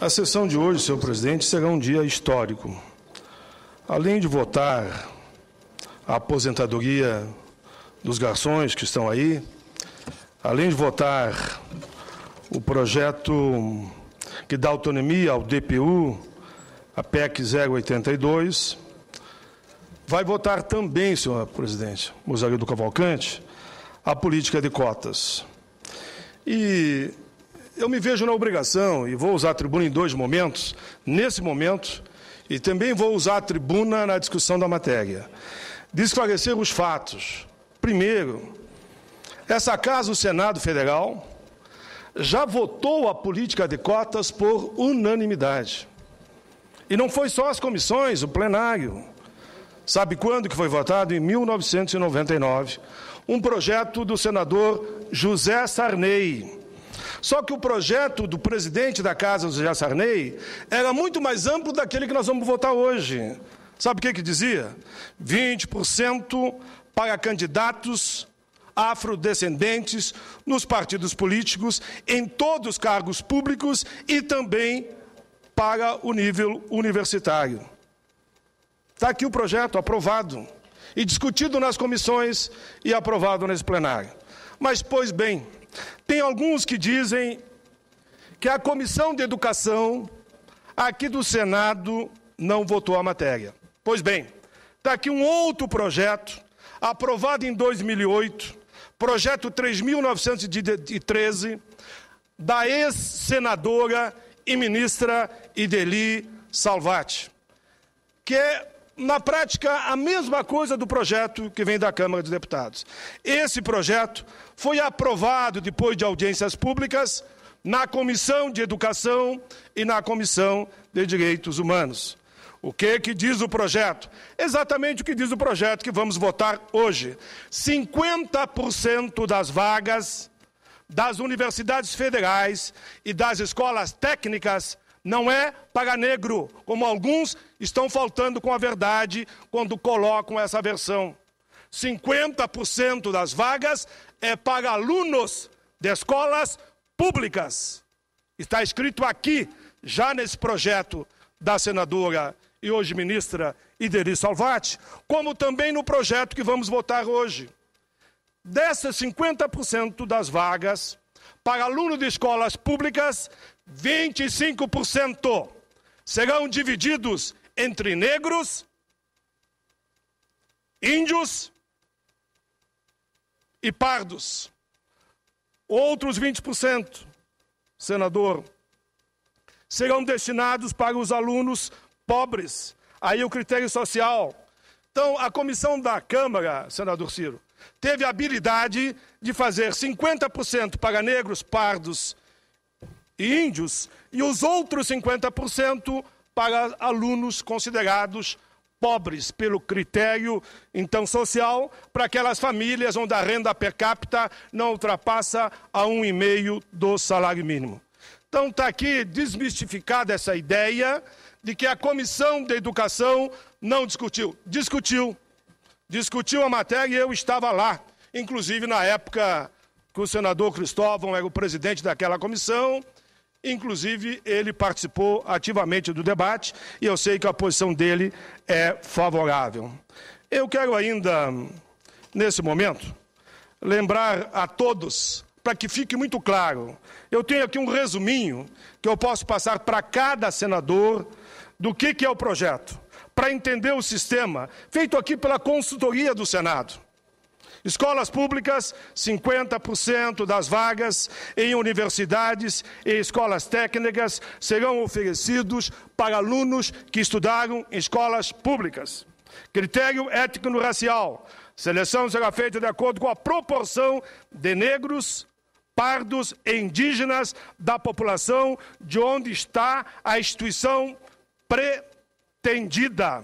A sessão de hoje, senhor presidente, será um dia histórico. Além de votar a aposentadoria dos garçons que estão aí, além de votar o projeto que dá autonomia ao DPU, a PEC 082, vai votar também, senhor presidente, Mozarino Cavalcante, a política de cotas. E eu me vejo na obrigação, e vou usar a tribuna em dois momentos, nesse momento, e também vou usar a tribuna na discussão da matéria, de esclarecer os fatos. Primeiro, essa casa, o Senado Federal, já votou a política de cotas por unanimidade. E não foi só as comissões, o plenário. Sabe quando que foi votado? Em 1999, um projeto do senador José Sarney. Só que o projeto do presidente da Casa, José Sarney, era muito mais amplo daquele que nós vamos votar hoje. Sabe o que dizia? 20% para candidatos afrodescendentes nos partidos políticos, em todos os cargos públicos e também para o nível universitário. Está aqui o projeto aprovado e discutido nas comissões e aprovado nesse plenário. Mas, pois bem, tem alguns que dizem que a Comissão de Educação aqui do Senado não votou a matéria. Pois bem, está aqui um outro projeto, aprovado em 2008, projeto 3.913, da ex-senadora e ministra Idely Salvati, que é, na prática, a mesma coisa do projeto que vem da Câmara dos Deputados. Esse projeto foi aprovado depois de audiências públicas na Comissão de Educação e na Comissão de Direitos Humanos. O que diz o projeto? Exatamente o que diz o projeto que vamos votar hoje. 50% das vagas das universidades federais e das escolas técnicas não é para negro, como alguns estão faltando com a verdade quando colocam essa versão. 50% das vagas é para alunos de escolas públicas. Está escrito aqui, já nesse projeto da senadora e hoje ministra Idely Salvati, como também no projeto que vamos votar hoje. Dessas 50% das vagas, para alunos de escolas públicas, 25% serão divididos entre negros, índios e pardos. Outros 20%, senador, serão destinados para os alunos pobres. Aí o critério social. Então, a comissão da Câmara, senador Ciro, teve a habilidade de fazer 50% para negros, pardos e índios e os outros 50% para alunos considerados pobres, pelo critério, então, social, para aquelas famílias onde a renda per capita não ultrapassa a 1,5 do salário mínimo. Então, está aqui desmistificada essa ideia de que a Comissão de Educação não discutiu. Discutiu a matéria e eu estava lá, inclusive na época que o senador Cristóvão era o presidente daquela comissão, inclusive ele participou ativamente do debate e eu sei que a posição dele é favorável. Eu quero ainda, nesse momento, lembrar a todos, para que fique muito claro, eu tenho aqui um resuminho que eu posso passar para cada senador do que é o projeto, para entender o sistema, feito aqui pela consultoria do Senado. Escolas públicas, 50% das vagas em universidades e escolas técnicas serão oferecidos para alunos que estudaram em escolas públicas. Critério étnico-racial. Seleção será feita de acordo com a proporção de negros, pardos e indígenas da população de onde está a instituição pretendida.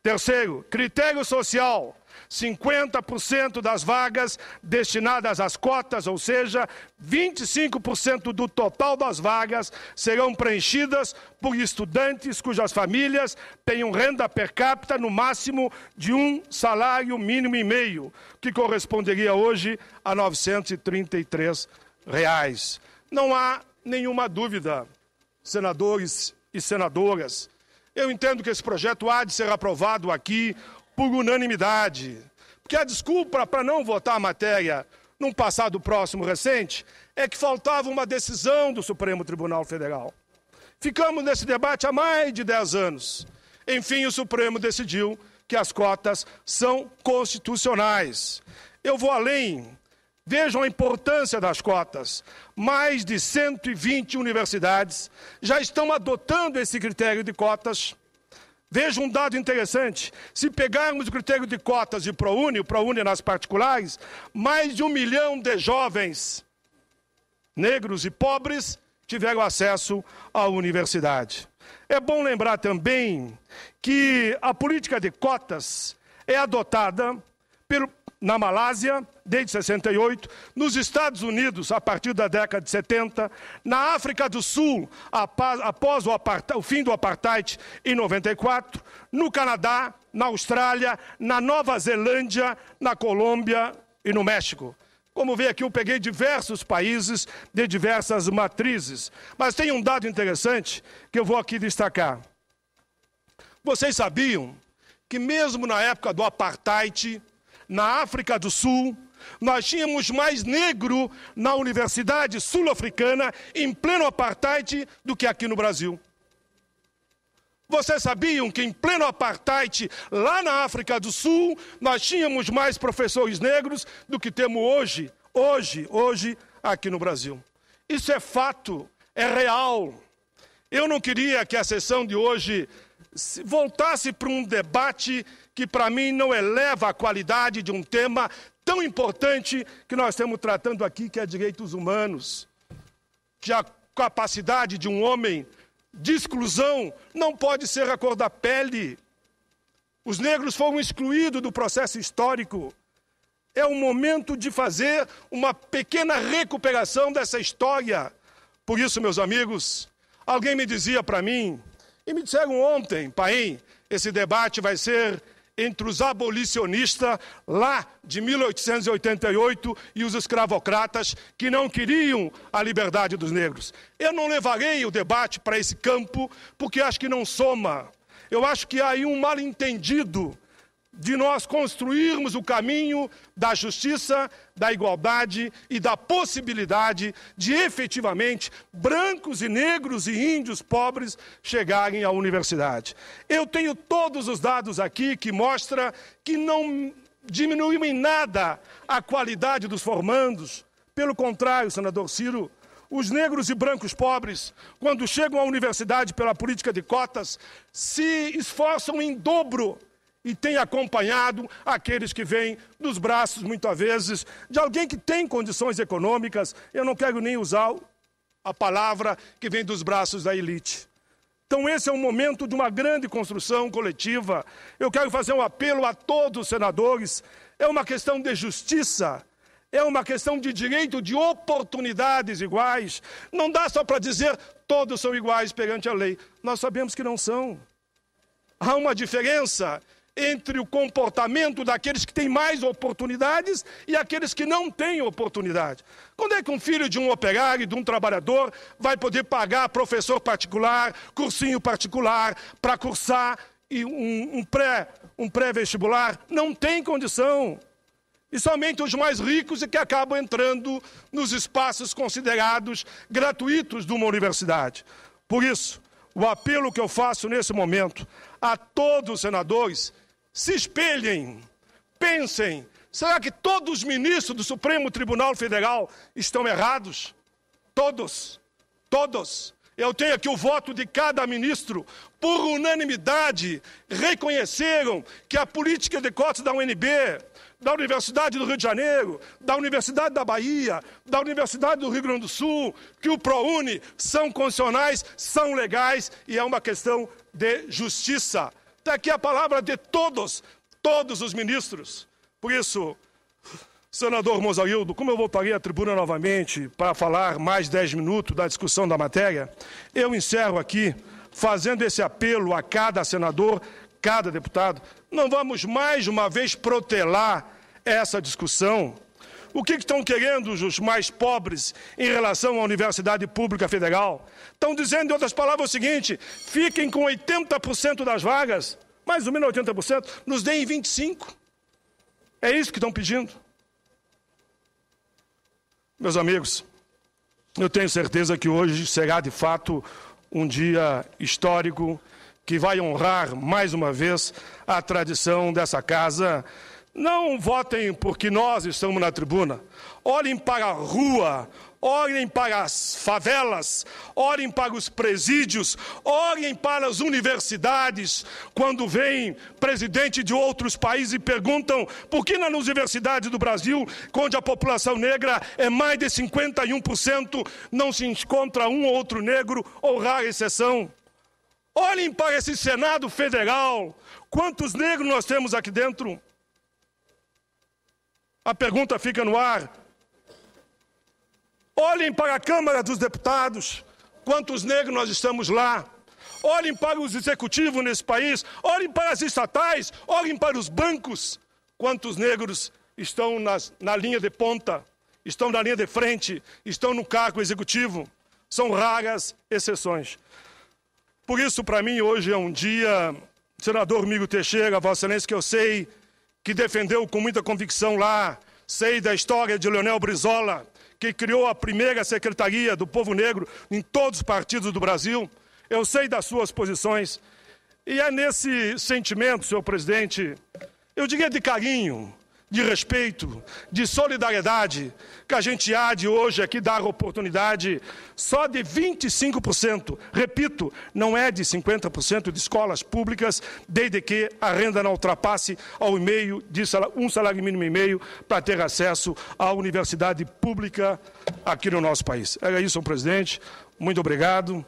Terceiro, critério social. 50% das vagas destinadas às cotas, ou seja, 25% do total das vagas serão preenchidas por estudantes cujas famílias tenham renda per capita no máximo de um salário mínimo e meio, que corresponderia hoje a R$ 933. Não há nenhuma dúvida, senadores e senadoras, eu entendo que esse projeto há de ser aprovado aqui por unanimidade, porque a desculpa para não votar a matéria num passado próximo recente é que faltava uma decisão do Supremo Tribunal Federal. Ficamos nesse debate há mais de 10 anos. Enfim, o Supremo decidiu que as cotas são constitucionais. Eu vou além. Vejam a importância das cotas. Mais de 120 universidades já estão adotando esse critério de cotas. Veja um dado interessante. Se pegarmos o critério de cotas de ProUni, o ProUni nas particulares, mais de 1 milhão de jovens negros e pobres tiveram acesso à universidade. É bom lembrar também que a política de cotas é adotada na Malásia, desde 68, nos Estados Unidos, a partir da década de 70, na África do Sul, após o fim do Apartheid, em 94, no Canadá, na Austrália, na Nova Zelândia, na Colômbia e no México. Como vê aqui, eu peguei diversos países de diversas matrizes. Mas tem um dado interessante que eu vou aqui destacar. Vocês sabiam que mesmo na época do Apartheid, na África do Sul, nós tínhamos mais negro na Universidade Sul-Africana, em pleno Apartheid, do que aqui no Brasil? Vocês sabiam que em pleno Apartheid, lá na África do Sul, nós tínhamos mais professores negros do que temos hoje aqui no Brasil? Isso é fato, é real. Eu não queria que a sessão de hoje voltasse para um debate que, para mim, não eleva a qualidade de um tema tão importante que nós estamos tratando aqui, que é direitos humanos, que a capacidade de um homem de exclusão não pode ser a cor da pele. Os negros foram excluídos do processo histórico. É o momento de fazer uma pequena recuperação dessa história. Por isso, meus amigos, alguém me dizia para mim, e me disseram ontem, Paim, esse debate vai ser entre os abolicionistas lá de 1888 e os escravocratas que não queriam a liberdade dos negros. Eu não levarei o debate para esse campo porque acho que não soma. Eu acho que há aí um mal-entendido de nós construirmos o caminho da justiça, da igualdade e da possibilidade de, efetivamente, brancos e negros e índios pobres chegarem à universidade. Eu tenho todos os dados aqui que mostram que não diminuiu em nada a qualidade dos formandos. Pelo contrário, senador Ciro, os negros e brancos pobres, quando chegam à universidade pela política de cotas, se esforçam em dobro e tem acompanhado aqueles que vêm dos braços, muitas vezes, de alguém que tem condições econômicas. Eu não quero nem usar a palavra que vem dos braços da elite. Então esse é um momento de uma grande construção coletiva. Eu quero fazer um apelo a todos os senadores. É uma questão de justiça, é uma questão de direito, de oportunidades iguais. Não dá só para dizer todos são iguais perante a lei. Nós sabemos que não são. Há uma diferença entre o comportamento daqueles que têm mais oportunidades e aqueles que não têm oportunidade. Quando é que um filho de um operário, de um trabalhador, vai poder pagar professor particular, cursinho particular, para cursar um pré-vestibular? Não tem condição. E somente os mais ricos é que acabam entrando nos espaços considerados gratuitos de uma universidade. Por isso, o apelo que eu faço nesse momento a todos os senadores: se espelhem, pensem, será que todos os ministros do Supremo Tribunal Federal estão errados? Todos, todos. Eu tenho aqui o voto de cada ministro. Por unanimidade, reconheceram que a política de cotas da UNB, da Universidade do Rio de Janeiro, da Universidade da Bahia, da Universidade do Rio Grande do Sul, que o ProUni são constitucionais, são legais e é uma questão de justiça. Está aqui a palavra de todos os ministros. Por isso, senador Mozarildo, como eu voltarei à tribuna novamente para falar mais 10 minutos da discussão da matéria, eu encerro aqui fazendo esse apelo a cada senador, cada deputado. Não vamos mais uma vez protelar essa discussão, O que estão querendo os mais pobres em relação à Universidade Pública Federal? Estão dizendo, em outras palavras, o seguinte: fiquem com 80% das vagas, mais ou menos 80%, nos deem 25%. É isso que estão pedindo. Meus amigos, eu tenho certeza que hoje será, de fato, um dia histórico que vai honrar, mais uma vez, a tradição dessa casa. Não votem porque nós estamos na tribuna. Olhem para a rua, olhem para as favelas, olhem para os presídios, olhem para as universidades. Quando vem presidente de outros países e perguntam por que nas universidades do Brasil, onde a população negra é mais de 51%, não se encontra um ou outro negro, ou rara exceção. Olhem para esse Senado Federal. Quantos negros nós temos aqui dentro? A pergunta fica no ar. Olhem para a Câmara dos Deputados, quantos negros nós estamos lá. Olhem para os executivos nesse país, olhem para as estatais, olhem para os bancos. Quantos negros estão na linha de ponta, estão na linha de frente, estão no cargo executivo. São raras exceções. Por isso, para mim, hoje é um dia, senador Miro Teixeira, Vossa Excelência, que eu sei que defendeu com muita convicção lá, sei da história de Leonel Brizola, que criou a primeira Secretaria do Povo Negro em todos os partidos do Brasil. Eu sei das suas posições. E é nesse sentimento, senhor presidente, eu diria de carinho, de respeito, de solidariedade, que a gente há de hoje aqui dar oportunidade só de 25%, repito, não é de 50% de escolas públicas, desde que a renda não ultrapasse um salário mínimo e meio para ter acesso à universidade pública aqui no nosso país. Era isso, senhor presidente. Muito obrigado.